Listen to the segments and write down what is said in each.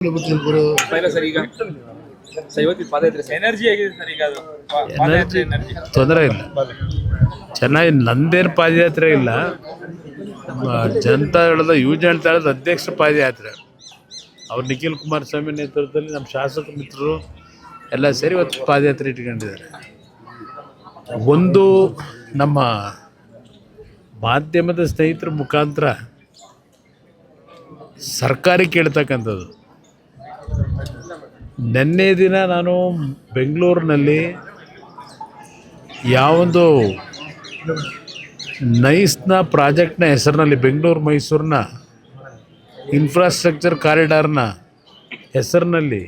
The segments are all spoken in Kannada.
ಇಲ್ಲ ಸರ್, ಈಗ ಇವತ್ತಿನ ಪಾದಯಾತ್ರೆ ಎನರ್ಜಿ ಆಗಿದೆ ಸರ್. ಈಗ ಅದು ಎನರ್ಜಿ ತೊಂದರೆ ಇಲ್ಲ, ಚೆನ್ನಾಗಿ. ನಂದೇನು ಪಾದಯಾತ್ರೆ ಇಲ್ಲ, ಜನತಾ ದಳದ ಯುವಜನ ದಳದ ಅಧ್ಯಕ್ಷ ಪಾದಯಾತ್ರೆ. ಅವ್ರು ನಿಖಿಲ್ ಕುಮಾರಸ್ವಾಮಿ ನೇತೃತ್ವದಲ್ಲಿ ನಮ್ಮ ಶಾಸಕ ಮಿತ್ರರು ಎಲ್ಲ ಸೇರಿ ಇವತ್ತು ಪಾದಯಾತ್ರೆ ಇಟ್ಕೊಂಡಿದ್ದಾರೆ. ಒಂದು ನಮ್ಮ ಮಾಧ್ಯಮದ ಸ್ನೇಹಿತರ ಮುಖಾಂತರ ಸರ್ಕಾರಿ ಕೇಳ್ತಕ್ಕಂಥದ್ದು. ನಿನ್ನೆ ದಿನ ನಾನು ಬೆಂಗಳೂರಿನಲ್ಲಿ ಯಾವೊಂದು ನೈಸ್ನ ಪ್ರಾಜೆಕ್ಟ್ನ ಹೆಸರಿನಲ್ಲಿ, ಬೆಂಗಳೂರು ಮೈಸೂರಿನ ಇನ್ಫ್ರಾಸ್ಟ್ರಕ್ಚರ್ ಕಾರಿಡಾರ್ನ ಹೆಸರಿನಲ್ಲಿ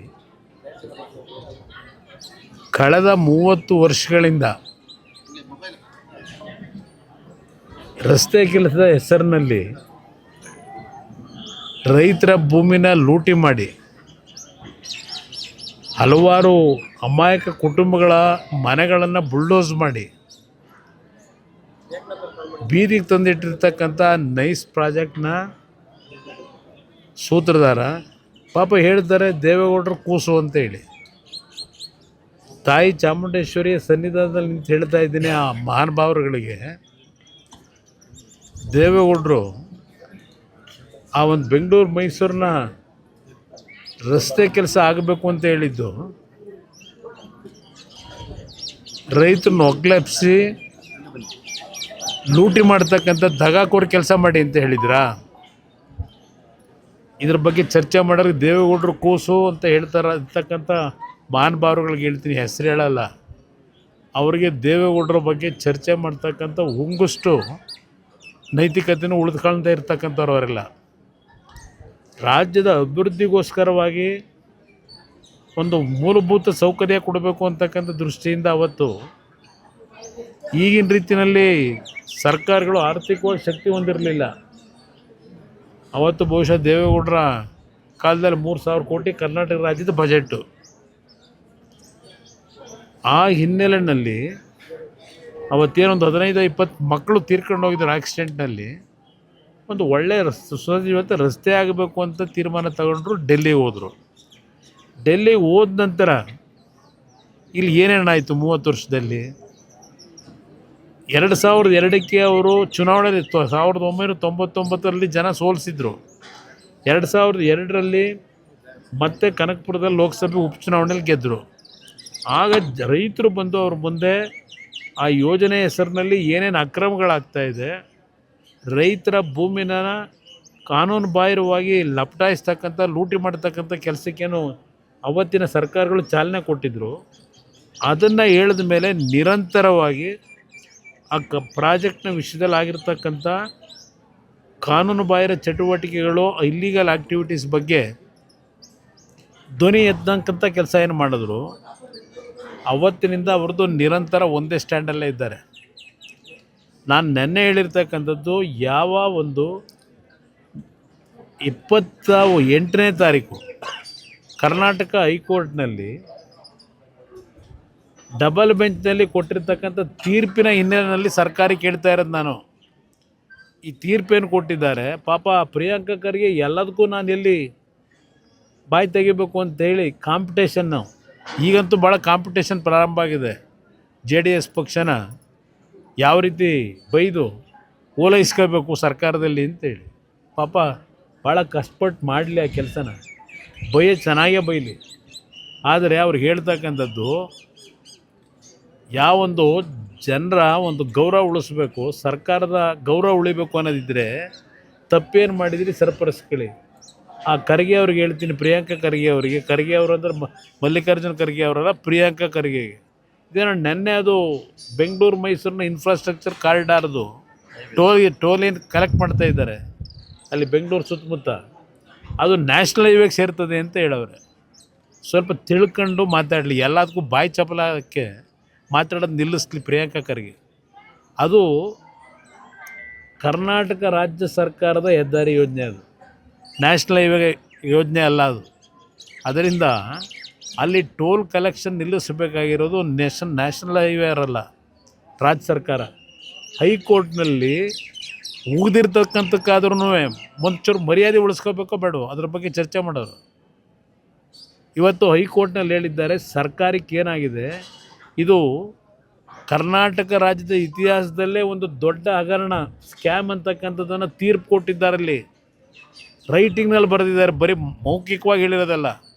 ಕಳೆದ 30 ವರ್ಷಗಳಿಂದ ರಸ್ತೆ ಕೆಲಸದ ಹೆಸರಿನಲ್ಲಿ ರೈತರ ಭೂಮಿನ ಲೂಟಿ ಮಾಡಿ ಹಲವಾರು ಅಮಾಯಕ ಕುಟುಂಬಗಳ ಮನೆಗಳನ್ನು ಬುಲ್ಡೋಸ್ ಮಾಡಿ ಬೀದಿಗೆ ತಂದಿಟ್ಟಿರ್ತಕ್ಕಂಥ ನೈಸ್ ಪ್ರಾಜೆಕ್ಟ್ನ ಸೂತ್ರಧಾರ ಪಾಪ ಹೇಳ್ತಾರೆ ದೇವೇಗೌಡರು ಕೂಸು ಅಂತೇಳಿ. ತಾಯಿ ಚಾಮುಂಡೇಶ್ವರಿಯ ಸನ್ನಿಧಾನದಲ್ಲಿ ನಿಂತು ಹೇಳ್ತಾ ಇದ್ದೀನಿ ಆ ಮಹಾನುಭಾವರುಗಳಿಗೆ, ದೇವೇಗೌಡರು ಆ ಒಂದು ಬೆಂಗಳೂರು ಮೈಸೂರಿನ ರಸ್ತೆ ಕೆಲಸ ಆಗಬೇಕು ಅಂತ ಹೇಳಿದ್ದು ರೈತರನ್ನ ಒಗ್ಗಲೆಬ್ಬಿಸಿ ಲೂಟಿ ಮಾಡ್ತಕ್ಕಂಥ ದಗಾಕೋರ್ ಕೆಲಸ ಮಾಡಿ ಅಂತ ಹೇಳಿದ್ರಾ? ಇದ್ರ ಬಗ್ಗೆ ಚರ್ಚೆ ಮಾಡೋರಿಗೆ ದೇವೇಗೌಡರು ಕೂಸು ಅಂತ ಇರ್ತಕ್ಕಂಥ ಮಹಾನುಭಾವರುಗಳಿಗೆ ಹೇಳ್ತೀನಿ, ಹೆಸರು ಹೇಳಲ್ಲ. ಅವರಿಗೆ ದೇವೇಗೌಡರ ಬಗ್ಗೆ ಚರ್ಚೆ ಮಾಡ್ತಕ್ಕಂಥ ಒಂಗುಷ್ಟು ನೈತಿಕತೆಯೂ ಉಳಿದುಕೊಳ್ತಾ ಇರ್ತಕ್ಕಂಥವ್ರು ಅವರೆಲ್ಲ. ರಾಜ್ಯದ ಅಭಿವೃದ್ಧಿಗೋಸ್ಕರವಾಗಿ ಒಂದು ಮೂಲಭೂತ ಸೌಕರ್ಯ ಕೊಡಬೇಕು ಅಂತಕ್ಕಂಥ ದೃಷ್ಟಿಯಿಂದ ಅವತ್ತು ಈಗಿನ ರೀತಿಯಲ್ಲಿ ಸರ್ಕಾರಗಳು ಆರ್ಥಿಕವಾಗಿ ಶಕ್ತಿ ಹೊಂದಿರಲಿಲ್ಲ. ಅವತ್ತು ಬಹುಶಃ ದೇವೇಗೌಡರ ಕಾಲದಲ್ಲಿ 3,000 ಕೋಟಿ ಕರ್ನಾಟಕ ರಾಜ್ಯದ ಬಜೆಟ್ಟು. ಆ ಹಿನ್ನೆಲೆಯಲ್ಲಿ ಅವತ್ತೇನೊಂದು 15-20 ಮಕ್ಕಳು ತೀರ್ಕೊಂಡು ಹೋಗಿದ್ದಾರೆ ಆಕ್ಸಿಡೆಂಟ್ನಲ್ಲಿ. ಒಂದು ಒಳ್ಳೆಯ ಸುಸಜ್ಜಿತ ರಸ್ತೆ ಆಗಬೇಕು ಅಂತ ತೀರ್ಮಾನ ತಗೊಂಡ್ರು. ಡೆಲ್ಲಿಗೆ ಹೋದರು. ಡೆಲ್ಲಿಗೆ ಹೋದ ನಂತರ ಇಲ್ಲಿ ಏನೇನಾಯಿತು 30 ವರ್ಷದಲ್ಲಿ? 2002ಕ್ಕೆ ಅವರು ಚುನಾವಣೆ 1999ರಲ್ಲಿ ಜನ ಸೋಲಿಸಿದ್ರು. 2002ರಲ್ಲಿ ಮತ್ತೆ ಕನಕಪುರದಲ್ಲಿ ಲೋಕಸಭೆ ಉಪಚುನಾವಣೆಯಲ್ಲಿ ಗೆದ್ದರು. ಆಗ ರೈತರು ಬಂದು ಅವ್ರ ಮುಂದೆ ಆ ಯೋಜನೆ ಹೆಸರಿನಲ್ಲಿ ಏನೇನು ಅಕ್ರಮಗಳಾಗ್ತಾಯಿದೆ, ರೈತರ ಭೂಮಿನ ಕಾನೂನು ಬಾಹಿರವಾಗಿ ಲಪಟಾಯಿಸ್ತಕ್ಕಂಥ ಲೂಟಿ ಮಾಡ್ತಕ್ಕಂಥ ಕೆಲಸಕ್ಕೇನು ಅವತ್ತಿನ ಸರ್ಕಾರಗಳು ಚಾಲನೆ ಕೊಟ್ಟಿದ್ದರು. ಅದನ್ನು ಹೇಳಿದ ಮೇಲೆ ನಿರಂತರವಾಗಿ ಆ ಪ್ರಾಜೆಕ್ಟ್ನ ವಿಷಯದಲ್ಲಿ ಆಗಿರ್ತಕ್ಕಂಥ ಕಾನೂನು ಬಾಹಿರ ಚಟುವಟಿಕೆಗಳು, ಇಲ್ಲೀಗಲ್ ಆ್ಯಕ್ಟಿವಿಟೀಸ್ ಬಗ್ಗೆ ಧ್ವನಿ ಎತ್ತಕ್ಕಂಥ ಕೆಲಸ ಏನು ಮಾಡಿದ್ರು. ಅವತ್ತಿನಿಂದ ಅವ್ರದ್ದು ನಿರಂತರ ಒಂದೇ ಸ್ಟ್ಯಾಂಡಲ್ಲೇ ಇದ್ದಾರೆ. ನಾನು ನೆನ್ನೆ ಹೇಳಿರ್ತಕ್ಕಂಥದ್ದು, ಯಾವ ಒಂದು 28ನೇ ತಾರೀಕು ಕರ್ನಾಟಕ ಹೈಕೋರ್ಟ್ನಲ್ಲಿ ಡಬಲ್ ಬೆಂಚ್ನಲ್ಲಿ ಕೊಟ್ಟಿರ್ತಕ್ಕಂಥ ತೀರ್ಪಿನ ಹಿನ್ನೆಲೆಯಲ್ಲಿ ಸರ್ಕಾರಿ ಕೇಳ್ತಾ ಇರೋದು ನಾನು. ಈ ತೀರ್ಪೇನು ಕೊಟ್ಟಿದ್ದಾರೆ, ಪಾಪ ಪ್ರಿಯಾಂಕಾ ಖರ್ಗೆ ಎಲ್ಲದಕ್ಕೂ ನಾನು ಎಲ್ಲಿ ಬಾಯಿ ತೆಗಿಬೇಕು ಅಂತೇಳಿ ಕಾಂಪಿಟೇಷನ್ನು, ಈಗಂತೂ ಭಾಳ ಕಾಂಪಿಟೇಷನ್ ಪ್ರಾರಂಭ ಆಗಿದೆ. JDS ಪಕ್ಷನ ಯಾವ ರೀತಿ ಬೈದು ಓಲೈಸ್ಕೋಬೇಕು ಸರ್ಕಾರದಲ್ಲಿ ಅಂತೇಳಿ. ಪಾಪ ಭಾಳ ಕಷ್ಟಪಟ್ಟು ಮಾಡಲಿ ಆ ಕೆಲಸನ, ಚೆನ್ನಾಗೇ ಬೈಲಿ. ಆದರೆ ಅವ್ರು ಹೇಳ್ತಕ್ಕಂಥದ್ದು, ಯಾವೊಂದು ಜನರ ಒಂದು ಗೌರವ ಉಳಿಸ್ಬೇಕು, ಸರ್ಕಾರದ ಗೌರವ ಉಳಿಬೇಕು ಅನ್ನೋದಿದ್ದರೆ ತಪ್ಪೇನು ಮಾಡಿದಿರಿ ಸರಿಪಡಿಸ್ಕೊಳ್ಳಿ. ಆ ಖರ್ಗೆ ಅವ್ರಿಗೆ ಹೇಳ್ತೀನಿ, ಪ್ರಿಯಾಂಕಾ ಖರ್ಗೆ ಅವರಿಗೆ, ಖರ್ಗೆ ಅವರು ಅಂದ್ರೆ ಮಲ್ಲಿಕಾರ್ಜುನ ಖರ್ಗೆ ಅವರಲ್ಲ, ಪ್ರಿಯಾಂಕಾ ಖರ್ಗೆಗೆ. ಇದೇನೋ ನೆನ್ನೆ ಅದು ಬೆಂಗಳೂರು ಮೈಸೂರಿನ ಇನ್ಫ್ರಾಸ್ಟ್ರಕ್ಚರ್ ಕಾರಿಡಾರ್ದು ಟೋಲ್ ಏನು ಕಲೆಕ್ಟ್ ಮಾಡ್ತಾ ಇದ್ದಾರೆ ಅಲ್ಲಿ ಬೆಂಗಳೂರು ಸುತ್ತಮುತ್ತ, ಅದು ನ್ಯಾಷನಲ್ ಹೈವೇಗೆ ಸೇರ್ತದೆ ಅಂತ ಹೇಳವ್ರೆ. ಸ್ವಲ್ಪ ತಿಳ್ಕೊಂಡು ಮಾತಾಡಲಿ, ಎಲ್ಲದಕ್ಕೂ ಬಾಯಿ ಚಪಲಕ್ಕೆ ಮಾತಾಡೋದು ನಿಲ್ಲಿಸ್ಲಿ ಪ್ರಿಯಾಂಕಾ ಖರ್ಗೆ. ಅದು ಕರ್ನಾಟಕ ರಾಜ್ಯ ಸರ್ಕಾರದ ಹೆದ್ದಾರಿ ಯೋಜನೆ, ಅದು ನ್ಯಾಷನಲ್ ಹೈವೇ ಯೋಜನೆ ಅಲ್ಲ ಅದು. ಅದರಿಂದ ಅಲ್ಲಿ ಟೋಲ್ ಕಲೆಕ್ಷನ್ ನಿಲ್ಲಿಸಬೇಕಾಗಿರೋದು ನ್ಯಾಷನಲ್ ಹೈವೇ ಅಲ್ಲ, ರಾಜ್ಯ ಸರ್ಕಾರ. ಹೈಕೋರ್ಟ್ನಲ್ಲಿ ಉಗಿದಿರ್ತಕ್ಕಂಥಕ್ಕಾದ್ರೂ ಒಂಚೂರು ಮರ್ಯಾದೆ ಉಳಿಸ್ಕೋಬೇಕೋ ಬೇಡವೋ ಅದ್ರ ಬಗ್ಗೆ ಚರ್ಚೆ ಮಾಡೋರು. ಇವತ್ತು ಹೈಕೋರ್ಟ್ನಲ್ಲಿ ಹೇಳಿದ್ದಾರೆ, ಸರ್ಕಾರಕ್ಕೆ ಏನಾಗಿದೆ, ಇದು ಕರ್ನಾಟಕ ರಾಜ್ಯದ ಇತಿಹಾಸದಲ್ಲೇ ಒಂದು ದೊಡ್ಡ ಹಗರಣ, ಸ್ಕ್ಯಾಮ್ ಅಂತಕ್ಕಂಥದ್ದನ್ನು ತೀರ್ಪು ಕೊಟ್ಟಿದ್ದಾರಲ್ಲಿ. ರೈಟಿಂಗ್ನಲ್ಲಿ ಬರೆದಿದ್ದಾರೆ, ಬರೀ ಮೌಖಿಕವಾಗಿ ಹೇಳಿರೋದಲ್ಲ,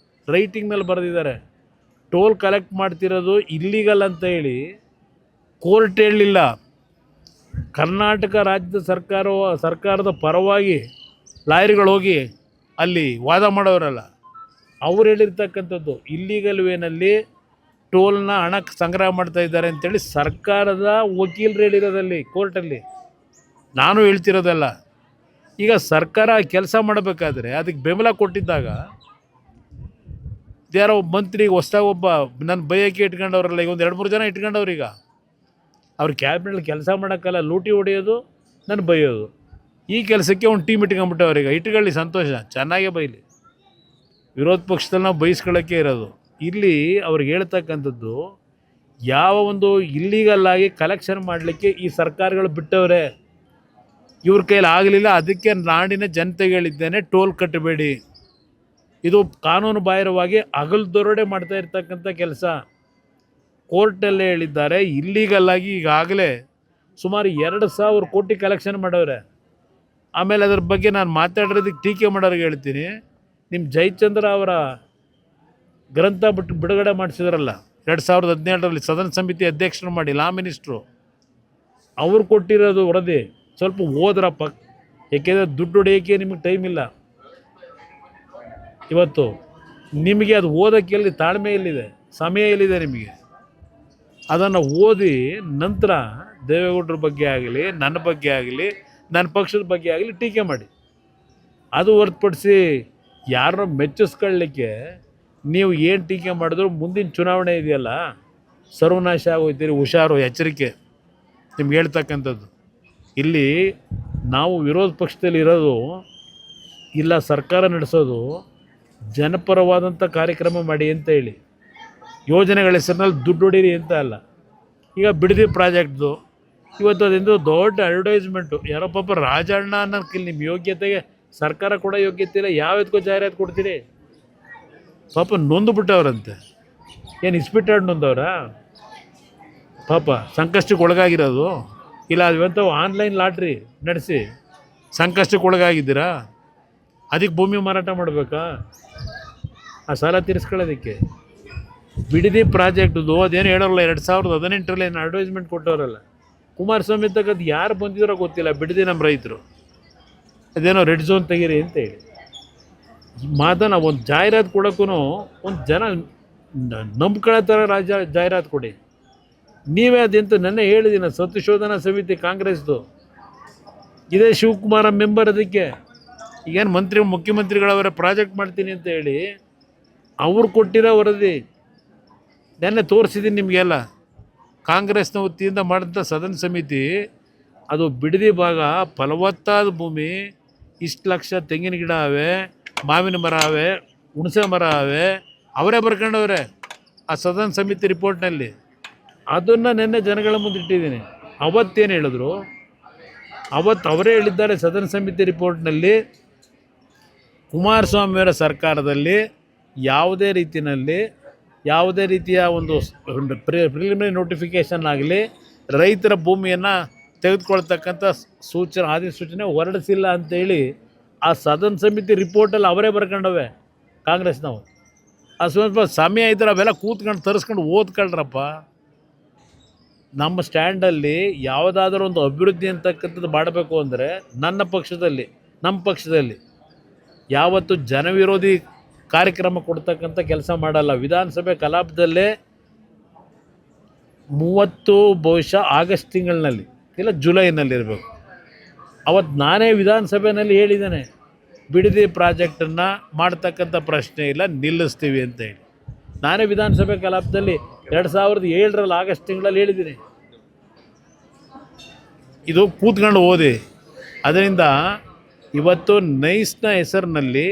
ರೈಟಿಂಗ್ನಲ್ಲಿ ಬರೆದಿದ್ದಾರೆ. ಟೋಲ್ ಕಲೆಕ್ಟ್ ಮಾಡ್ತಿರೋದು ಇಲ್ಲೀಗಲ್ ಅಂತ ಹೇಳಿ ಕೋರ್ಟ್ ಹೇಳಲಿಲ್ಲ. ಕರ್ನಾಟಕ ರಾಜ್ಯದ ಸರ್ಕಾರದ ಪರವಾಗಿ ಲಾಯರ್ಗಳು ಹೋಗಿ ಅಲ್ಲಿ ವಾದ ಮಾಡೋರಲ್ಲ, ಅವ್ರು ಹೇಳಿರ್ತಕ್ಕಂಥದ್ದು ಇಲ್ಲೀಗಲ್ ವೇನಲ್ಲಿ ಟೋಲ್ನ ಹಣ ಸಂಗ್ರಹ ಮಾಡ್ತಾ ಇದ್ದಾರೆ ಅಂತೇಳಿ ಸರ್ಕಾರದ ವಕೀಲರು ಹೇಳಿರೋದಲ್ಲಿ ಕೋರ್ಟಲ್ಲಿ. ನಾನು ಹೇಳ್ತಿರೋದಲ್ಲ. ಈಗ ಸರ್ಕಾರ ಕೆಲಸ ಮಾಡಬೇಕಾದ್ರೆ ಅದಕ್ಕೆ ಬೆಂಬಲ ಕೊಟ್ಟಿದ್ದಾಗ ಯಾರೋ ಒಬ್ಬ ಮಂತ್ರಿ ಹೊಸ್ದಾಗಿ ಒಬ್ಬ ನನ್ನ ಬೈಯಕ್ಕೆ ಇಟ್ಕೊಂಡವ್ರಲ್ಲ, ಈಗ ಒಂದು 2-3 ಜನ ಇಟ್ಕೊಂಡವ್ರು. ಈಗ ಅವ್ರ ಕ್ಯಾಬಿನೆಟ್ಲಿ ಕೆಲಸ ಮಾಡೋಕ್ಕಲ್ಲ, ಲೂಟಿ ಹೊಡೆಯೋದು, ನನ್ನ ಬೈಯೋದು. ಈ ಕೆಲಸಕ್ಕೆ ಒಂದು ಟೀಮ್ ಇಟ್ಕೊಂಡ್ಬಿಟ್ಟವ್ರೀಗ. ಇಟ್ಕೊಳ್ಳಿ, ಸಂತೋಷ, ಚೆನ್ನಾಗೇ ಬೈಲಿ. ವಿರೋಧ ಪಕ್ಷದಲ್ಲಿ ನಾವು ಬಯಸ್ಕೊಳ್ಳೋಕ್ಕೆ ಇರೋದು. ಇಲ್ಲಿ ಅವ್ರಿಗೆ ಹೇಳ್ತಕ್ಕಂಥದ್ದು, ಯಾವ ಒಂದು ಇಲ್ಲೀಗಲ್ಲಾಗಿ ಕಲೆಕ್ಷನ್ ಮಾಡಲಿಕ್ಕೆ ಈ ಸರ್ಕಾರಗಳು ಬಿಟ್ಟವ್ರೆ, ಇವ್ರ ಕೈಲಿ ಆಗಲಿಲ್ಲ. ಅದಕ್ಕೆ ನಾಡಿನ ಜನತೆಗೆ ಹೇಳಿದ್ದೇನೆ, ಟೋಲ್ ಕಟ್ಟಬೇಡಿ. ಇದು ಕಾನೂನು ಬಾಹಿರವಾಗಿ ಹಗಲು ಮಾಡ್ತಾ ಇರ್ತಕ್ಕಂಥ ಕೆಲಸ. ಕೋರ್ಟಲ್ಲೇ ಹೇಳಿದ್ದಾರೆ, ಇಲ್ಲೀಗಲ್ಲಾಗಿ ಈಗಾಗಲೇ ಸುಮಾರು 2,000 ಕೋಟಿ ಕಲೆಕ್ಷನ್ ಮಾಡವ್ರೆ. ಆಮೇಲೆ ಅದ್ರ ಬಗ್ಗೆ ನಾನು ಮಾತಾಡೋದಕ್ಕೆ ಟೀಕೆ ಮಾಡೋರಿಗೆ ಹೇಳ್ತೀನಿ, ನಿಮ್ಮ ಜಯಚಂದ್ರ ಅವರ ಗ್ರಂಥ ಬಿಡುಗಡೆ ಮಾಡಿಸಿದ್ರಲ್ಲ 2017ರಲ್ಲಿ, ಸದನ ಸಮಿತಿ ಅಧ್ಯಕ್ಷರು ಮಾಡಿ, ಲಾ ಮಿನಿಸ್ಟ್ರು, ಅವ್ರು ಕೊಟ್ಟಿರೋದು ವರದಿ ಸ್ವಲ್ಪ ಓದ್ರಪ್ಪ. ಏಕೆಂದರೆ ದುಡ್ಡು ಹೊಡೆಯೋಕ್ಕೆ ನಿಮಗೆ ಟೈಮ್ ಇಲ್ಲ. ಇವತ್ತು ನಿಮಗೆ ಅದು ಓದೋಕ್ಕೆ ಎಲ್ಲಿ ತಾಳ್ಮೆ ಎಲ್ಲಿದೆ, ಸಮಯ ಎಲ್ಲಿದೆ ನಿಮಗೆ? ಅದನ್ನು ಓದಿ ನಂತರ ದೇವೇಗೌಡರ ಬಗ್ಗೆ ಆಗಲಿ, ನನ್ನ ಬಗ್ಗೆ ಆಗಲಿ, ನನ್ನ ಪಕ್ಷದ ಬಗ್ಗೆ ಆಗಲಿ ಟೀಕೆ ಮಾಡಿ. ಅದು ಹೊರತುಪಡಿಸಿ ಯಾರನ್ನ ಮೆಚ್ಚಿಸ್ಕೊಳ್ಳಿಕ್ಕೆ ನೀವು ಏನು ಟೀಕೆ ಮಾಡಿದ್ರು ಮುಂದಿನ ಚುನಾವಣೆ ಇದೆಯಲ್ಲ, ಸರ್ವನಾಶ ಆಗೋಯ್ತೀರಿ. ಹುಷಾರು, ಎಚ್ಚರಿಕೆ ನಿಮ್ಗೆ ಹೇಳ್ತಕ್ಕಂಥದ್ದು. ಇಲ್ಲಿ ನಾವು ವಿರೋಧ ಪಕ್ಷದಲ್ಲಿ ಇರೋದು ಇಲ್ಲ, ಸರ್ಕಾರ ನಡೆಸೋದು ಜನಪರವಾದಂಥ ಕಾರ್ಯಕ್ರಮ ಮಾಡಿ ಅಂತ ಹೇಳಿ, ಯೋಜನೆಗಳ ಹೆಸರಿನಲ್ಲಿ ದುಡ್ಡು ಹೊಡೀರಿ ಅಂತ ಅಲ್ಲ. ಈಗ ಬಿಡದಿ ಪ್ರಾಜೆಕ್ಟ್ದು ಇವತ್ತು ಅದರಿಂದ ದೊಡ್ಡ ಅಡ್ವರ್ಟೈಸ್ಮೆಂಟು. ಯಾರೋ ಪಾಪ ರಾಜಣ್ಣ ಅನ್ನೋಕ್ಕಿಲ್ಲ, ನಿಮ್ಮ ಯೋಗ್ಯತೆಗೆ ಸರ್ಕಾರ ಕೂಡ ಯೋಗ್ಯತೆ ಇಲ್ಲ, ಯಾವ್ದಕ್ಕೂ ಜಾಹೀರಾತು ಕೊಡ್ತೀರಿ? ಪಾಪ ನೊಂದು ಬಿಟ್ಟವ್ರಂತೆ. ಏನು ಇಸ್ಪಿಟ್ಟಾಡ್ ನೊಂದವ್ರ? ಪಾಪ ಸಂಕಷ್ಟಕ್ಕೆ ಒಳಗಾಗಿರೋದು. ಇಲ್ಲ ಅದಂಥ ಆನ್ಲೈನ್ ಲಾಟ್ರಿ ನಡೆಸಿ ಸಂಕಷ್ಟಕ್ಕೆ ಒಳಗಾಗಿದ್ದೀರಾ? ಅದಕ್ಕೆ ಭೂಮಿ ಮಾರಾಟ ಮಾಡಬೇಕಾ? ಆ ಸಾಲ ತೀರಿಸ್ಕೊಳ್ಳೋದಕ್ಕೆ? ಬಿಡದಿ ಪ್ರಾಜೆಕ್ಟ್ದು ಅದೇನು ಹೇಳೋರಲ್ಲ, 2018ರಲ್ಲಿ ಏನು ಅಡ್ವರ್ಟೈಸ್ಮೆಂಟ್ ಕೊಟ್ಟವರಲ್ಲ, ಕುಮಾರಸ್ವಾಮಿ ತಕ್ಕದ್ದು ಯಾರು ಬಂದಿದ್ರೋ ಗೊತ್ತಿಲ್ಲ. ಬಿಡದಿ ನಮ್ಮ ರೈತರು ಅದೇನೋ ರೆಡ್ ಝೋನ್ ತೆಗೀರಿ ಅಂತ ಹೇಳಿ ಮಾತನ್ನ ಒಂದು ಜಾಹೀರಾತು ಕೊಡೋಕ್ಕೂ ಒಂದು ಜನ ನಂಬ್ಕೊಳ್ಳೋ ಥರ ಜಾಹೀರಾತು ಕೊಡಿ. ನೀವೇ ಅದೆಂತ ನೆನ್ನೆ ಹೇಳಿದ್ದೀನಿ, ಸತ್ಯಶೋಧನಾ ಸಮಿತಿ ಕಾಂಗ್ರೆಸ್ದು ಇದೇ ಶಿವಕುಮಾರ ಮೆಂಬರ್. ಅದಕ್ಕೆ ಈಗೇನು ಮುಖ್ಯಮಂತ್ರಿಗಳವರ ಪ್ರಾಜೆಕ್ಟ್ ಮಾಡ್ತೀನಿ ಅಂತ ಹೇಳಿ ಅವ್ರು ಕೊಟ್ಟಿರೋ ವರದಿ ನೆನ್ನೆ ತೋರಿಸಿದ್ದೀನಿ ನಿಮಗೆಲ್ಲ. ಕಾಂಗ್ರೆಸ್ನ ವತಿಯಿಂದ ಮಾಡಿದಂಥ ಸದನ ಸಮಿತಿ, ಅದು ಬಿಡದಿ ಭಾಗ ಫಲವತ್ತಾದ ಭೂಮಿ, ಇಷ್ಟು ಲಕ್ಷ ತೆಂಗಿನ ಗಿಡ ಅವೆ, ಮಾವಿನ ಮರ ಅವೆ, ಹುಣಸೆ ಮರ ಅವೆ, ಅವರೇ ಬರ್ಕೊಂಡವ್ರೆ ಆ ಸದನ ಸಮಿತಿ ರಿಪೋರ್ಟ್ನಲ್ಲಿ. ಅದನ್ನು ನೆನ್ನೆ ಜನಗಳ ಮುಂದೆ ಇಟ್ಟಿದ್ದೀನಿ. ಅವತ್ತೇನು ಹೇಳಿದ್ರು, ಅವತ್ತು ಅವರೇ ಹೇಳಿದ್ದಾರೆ ಸದನ ಸಮಿತಿ ರಿಪೋರ್ಟ್ನಲ್ಲಿ, ಕುಮಾರಸ್ವಾಮಿಯವರ ಸರ್ಕಾರದಲ್ಲಿ ಯಾವುದೇ ರೀತಿಯ ಒಂದು ಪ್ರಿಲಿಮಿನರಿ ನೋಟಿಫಿಕೇಷನ್ ಆಗಲಿ, ರೈತರ ಭೂಮಿಯನ್ನು ತೆಗೆದುಕೊಳ್ತಕ್ಕಂಥ ಅಧಿಸೂಚನೆ ಹೊರಡಿಸಿಲ್ಲ ಅಂತೇಳಿ ಆ ಸದನ ಸಮಿತಿ ರಿಪೋರ್ಟಲ್ಲಿ ಅವರೇ ಬರ್ಕೊಂಡವೆ ಕಾಂಗ್ರೆಸ್ನವು. ಸ್ವಲ್ಪ ಸಮಯ ಇದ್ದರೆ ಅವೆಲ್ಲ ಕೂತ್ಕೊಂಡು ತರಿಸ್ಕೊಂಡು ಓದ್ಕೊಳ್ರಪ್ಪ. ನಮ್ಮ ಸ್ಟ್ಯಾಂಡಲ್ಲಿ ಯಾವುದಾದ್ರೂ ಒಂದು ಅಭಿವೃದ್ಧಿ ಅಂತಕ್ಕಂಥದ್ದು ಮಾಡಬೇಕು ಅಂದರೆ ನಮ್ಮ ಪಕ್ಷದಲ್ಲಿ ಯಾವತ್ತು ಜನವಿರೋಧಿ ಕಾರ್ಯಕ್ರಮ ಕೊಡ್ತಕ್ಕಂಥ ಕೆಲಸ ಮಾಡಲ್ಲ. ವಿಧಾನಸಭೆ ಕಲಾಪದಲ್ಲೇ 30 ಬಹುಶಃ ಆಗಸ್ಟ್ ತಿಂಗಳಿನಲ್ಲಿ ಇಲ್ಲ ಜುಲೈನಲ್ಲಿರಬೇಕು, ಅವತ್ತು ನಾನೇ ವಿಧಾನಸಭೆಯಲ್ಲಿ ಹೇಳಿದ್ದೇನೆ, ಬಿಡದಿ ಪ್ರಾಜೆಕ್ಟನ್ನು ಮಾಡ್ತಕ್ಕಂಥ ಪ್ರಶ್ನೆ ಇಲ್ಲ, ನಿಲ್ಲಿಸ್ತೀವಿ ಅಂತ ಹೇಳಿ. ನಾನೇ ವಿಧಾನಸಭೆ ಕಲಾಪದಲ್ಲಿ 2007ರಲ್ಲಿ ಆಗಸ್ಟ್ ತಿಂಗಳಲ್ಲಿ ಹೇಳಿದ್ದೀನಿ. ಇದು ಕೂತ್ಕೊಂಡು ಓದಿ. ಅದರಿಂದ ಇವತ್ತು ನೈಸ್ನ ಹೆಸರಿನಲ್ಲಿ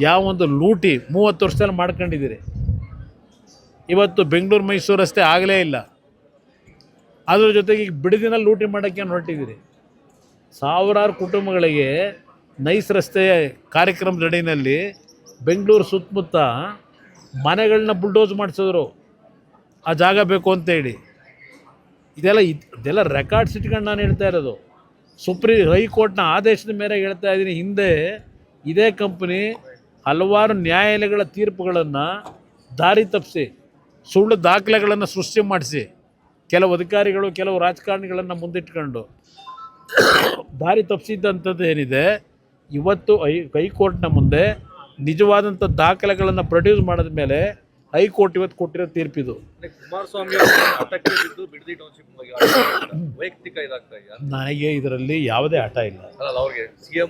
ಯಾವೊಂದು ಲೂಟಿ 30 ವರ್ಷದಲ್ಲಿ ಮಾಡ್ಕೊಂಡಿದ್ದೀರಿ. ಇವತ್ತು ಬೆಂಗಳೂರು ಮೈಸೂರು ರಸ್ತೆ ಆಗಲೇ ಇಲ್ಲ, ಅದ್ರ ಜೊತೆಗೆ ಈಗ ಬಿಡದಿನಲ್ಲಿ ಲೂಟಿ ಮಾಡೋಕ್ಕೆ ಹೊರಟಿದ್ದೀರಿ. ಸಾವಿರಾರು ಕುಟುಂಬಗಳಿಗೆ ನೈಸ್ ರಸ್ತೆ ಕಾರ್ಯಕ್ರಮದ ಅಡಿಯಲ್ಲಿ ಬೆಂಗಳೂರು ಸುತ್ತಮುತ್ತ ಮನೆಗಳನ್ನ ಬುಲ್ಡೋಸ್ ಮಾಡಿಸಿದ್ರು ಆ ಜಾಗ ಬೇಕು ಅಂತೇಳಿ. ಇದೆಲ್ಲ ರೆಕಾರ್ಡ್ಸ್ ಇಟ್ಕೊಂಡು ನಾನು ಹೇಳ್ತಾ ಇರೋದು. ಹೈಕೋರ್ಟ್ನ ಆದೇಶದ ಮೇರೆಗೆ ಹೇಳ್ತಾ ಇದ್ದೀನಿ. ಹಿಂದೆ ಇದೇ ಕಂಪ್ನಿ ಹಲವಾರು ನ್ಯಾಯಾಲಯಗಳ ತೀರ್ಪುಗಳನ್ನು ದಾರಿ ತಪ್ಪಿಸಿ ಸುಳ್ಳು ದಾಖಲೆಗಳನ್ನು ಸೃಷ್ಟಿ ಮಾಡಿಸಿ ಕೆಲವು ಅಧಿಕಾರಿಗಳು ಕೆಲವು ರಾಜಕಾರಣಿಗಳನ್ನು ಮುಂದಿಟ್ಕೊಂಡು ದಾರಿ ತಪ್ಪಿಸಿದ್ದಂಥದ್ದು ಏನಿದೆ, ಇವತ್ತು ಹೈಕೋರ್ಟ್ನ ಮುಂದೆ ನಿಜವಾದಂಥ ದಾಖಲೆಗಳನ್ನು ಪ್ರೊಡ್ಯೂಸ್ ಮಾಡಿದ ಮೇಲೆ ಹೈಕೋರ್ಟ್ ಇವತ್ತು ಕೊಟ್ಟಿರೋ ತೀರ್ಪಿದು. ಕುಮಾರಸ್ವಾಮಿ ವೈಯಕ್ತಿಕ ಇದಾಗ್ತಾ ಇದೆಯಾ? ನನಗೆ ಇದರಲ್ಲಿ ಯಾವುದೇ ಹಠ ಇಲ್ಲ. ಅವ್ರಿಗೆ ಸಿಎಂ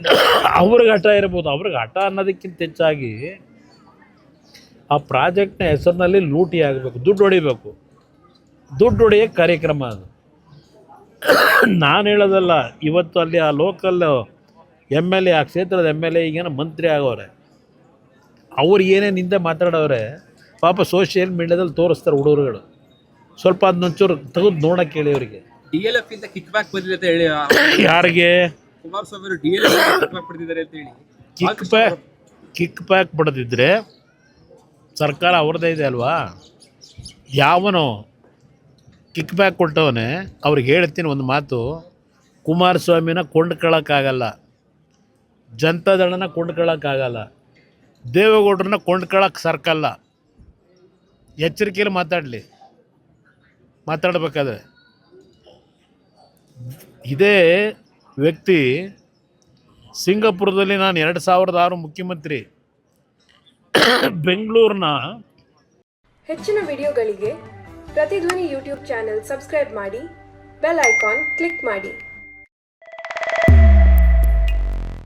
ಅವ್ರಿಗೆ ಹಠ ಇರ್ಬೋದು. ಅವ್ರಿಗೆ ಹಠ ಅನ್ನೋದಕ್ಕಿಂತ ಹೆಚ್ಚಾಗಿ ಆ ಪ್ರಾಜೆಕ್ಟ್ನ ಹೆಸರಿನಲ್ಲಿ ಲೂಟಿ ಆಗಬೇಕು, ದುಡ್ಡು ಹೊಡಿಬೇಕು. ದುಡ್ಡು ಹೊಡೆಯೋಕ್ಕೆ ಕಾರ್ಯಕ್ರಮ ಅದು. ನಾನು ಹೇಳೋದಲ್ಲ. ಇವತ್ತು ಅಲ್ಲಿ ಆ ಲೋಕಲ್ MLA, ಆ ಕ್ಷೇತ್ರದ MLA ಈಗೇನೋ ಮಂತ್ರಿ ಆಗೋರೆ. ಅವ್ರು ಏನೇನು ಹಿಂದೆ ಮಾತಾಡೋರೆ ಪಾಪ ಸೋಷಿಯಲ್ ಮೀಡಿಯಾದಲ್ಲಿ ತೋರಿಸ್ತಾರೆ ಹುಡುಗರುಗಳು. ಸ್ವಲ್ಪ ಅದನ್ನೊಂಚೂರು ತೆಗೆದು ನೋಡೋಕೆ ಹೇಳಿ ಅವರಿಗೆ. DLF ಇಂದ ಕಿಕ್ ಬ್ಯಾಕ್ ಬಂದಿದೆ ಅಂತ ಹೇಳಿ ಯಾರಿಗೆ? ಕುಮಾರಸ್ವಾಮಿ ಅವರು DLF ಕಿಕ್ ಬ್ಯಾಕ್ ಪಡೆದಿದ್ದಾರೆ ಅಂತ ಹೇಳಿ. ಕಿಕ್ ಬ್ಯಾಕ್ ಪಡೆದಿದ್ರೆ ಸರ್ಕಾರ ಅವ್ರದ್ದೇ ಇದೆ ಅಲ್ವಾ? ಯಾವನೋ ಕಿಕ್ ಬ್ಯಾಕ್ ಕೊಟ್ಟವನೇ ಅವ್ರಿಗೆ ಹೇಳ್ತೀನಿ ಒಂದು ಮಾತು, ಕುಮಾರಸ್ವಾಮಿನ ಕೊಂಡ್ಕೊಳ್ಳೋಕ್ಕಾಗಲ್ಲ, ಜನತಾದಳನ ಕೊಂಡ್ಕೊಳ್ಳೋಕ್ಕಾಗಲ್ಲ, ದೇವೇಗೌಡರನ್ನ ಕೊಂಡ್ಕೊಳ್ಳೋಕೆ ಸರ್ಕಲ್ಲ. ಎಚ್ಚರಿಕೆಯಲ್ಲಿ ಮಾತಾಡಬೇಕಾದ್ರೆ ಇದೇ ವ್ಯಕ್ತಿ ಸಿಂಗಾಪುರದಲ್ಲಿ ನಾನು 2006 ಮುಖ್ಯಮಂತ್ರಿ, ಬೆಂಗಳೂರಿನ ಹೆಚ್ಚಿನ ವಿಡಿಯೋಗಳಿಗೆ ಪ್ರತಿಧ್ವನಿ ಯೂಟ್ಯೂಬ್ ಚಾನೆಲ್ ಸಬ್ಸ್ಕ್ರೈಬ್ ಮಾಡಿ, ಬೆಲ್ ಐಕಾನ್ ಕ್ಲಿಕ್ ಮಾಡಿ.